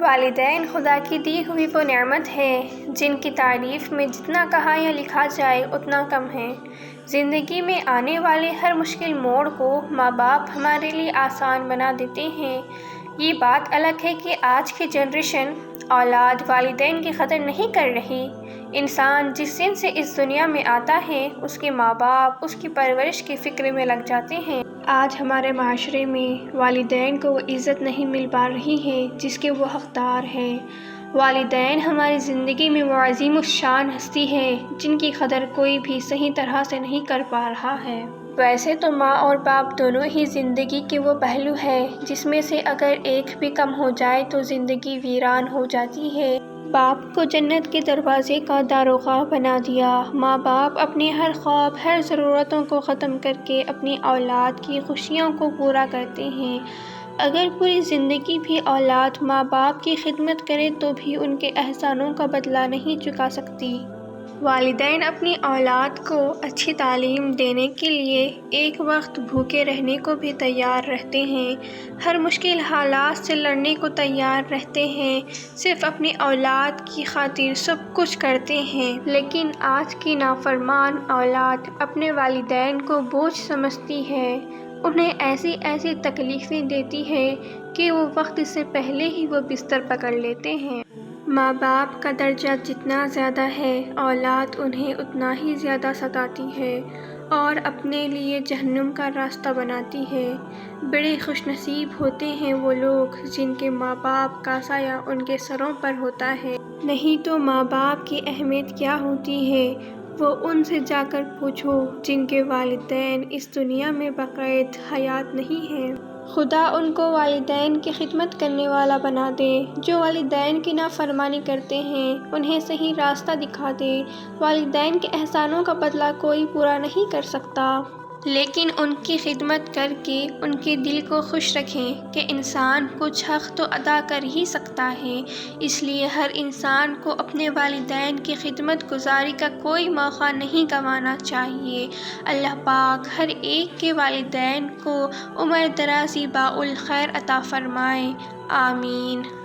والدین خدا کی دی ہوئی وہ نعمت ہے جن کی تعریف میں جتنا کہا یا لکھا جائے اتنا کم ہے۔ زندگی میں آنے والے ہر مشکل موڑ کو ماں باپ ہمارے لیے آسان بنا دیتے ہیں۔ یہ بات الگ ہے کہ آج کی جنریشن اولاد والدین کی قدر نہیں کر رہی۔ انسان جس دن سے اس دنیا میں آتا ہے اس کے ماں باپ اس کی پرورش کی فکر میں لگ جاتے ہیں۔ آج ہمارے معاشرے میں والدین کو وہ عزت نہیں مل پا رہی ہے جس کے وہ حقدار ہیں۔ والدین ہماری زندگی میں وہ عظیم الشان ہستی ہے جن کی قدر کوئی بھی صحیح طرح سے نہیں کر پا رہا ہے۔ ویسے تو ماں اور باپ دونوں ہی زندگی کے وہ پہلو ہیں جس میں سے اگر ایک بھی کم ہو جائے تو زندگی ویران ہو جاتی ہے۔ باپ کو جنت کے دروازے کا داروغہ بنا دیا۔ ماں باپ اپنے ہر خواب ہر ضرورتوں کو ختم کر کے اپنی اولاد کی خوشیوں کو پورا کرتے ہیں۔ اگر پوری زندگی بھی اولاد ماں باپ کی خدمت کرے تو بھی ان کے احسانوں کا بدلہ نہیں چکا سکتی۔ والدین اپنی اولاد کو اچھی تعلیم دینے کے لیے ایک وقت بھوکے رہنے کو بھی تیار رہتے ہیں، ہر مشکل حالات سے لڑنے کو تیار رہتے ہیں، صرف اپنی اولاد کی خاطر سب کچھ کرتے ہیں۔ لیکن آج کی نافرمان اولاد اپنے والدین کو بوجھ سمجھتی ہے، انہیں ایسی تکلیفیں دیتی ہے کہ وہ وقت سے پہلے ہی وہ بستر پکڑ لیتے ہیں۔ ماں باپ کا درجہ جتنا زیادہ ہے اولاد انہیں اتنا ہی زیادہ ستاتی ہے اور اپنے لیے جہنم کا راستہ بناتی ہے۔ بڑے خوش نصیب ہوتے ہیں وہ لوگ جن کے ماں باپ کا سایہ ان کے سروں پر ہوتا ہے۔ نہیں تو ماں باپ کی اہمیت کیا ہوتی ہے وہ ان سے جا کر پوچھو جن کے والدین اس دنیا میں بقید حیات نہیں ہیں۔ خدا ان کو والدین کی خدمت کرنے والا بنا دے۔ جو والدین کی نافرمانی کرتے ہیں انہیں صحیح راستہ دکھا دے۔ والدین کے احسانوں کا بدلہ کوئی پورا نہیں کر سکتا، لیکن ان کی خدمت کر کے ان کے دل کو خوش رکھیں کہ انسان کچھ حق تو ادا کر ہی سکتا ہے۔ اس لیے ہر انسان کو اپنے والدین کی خدمت گزاری کا کوئی موقع نہیں گنوانا چاہیے۔ اللہ پاک ہر ایک کے والدین کو عمر دراز باالخیر عطا فرمائے، آمین۔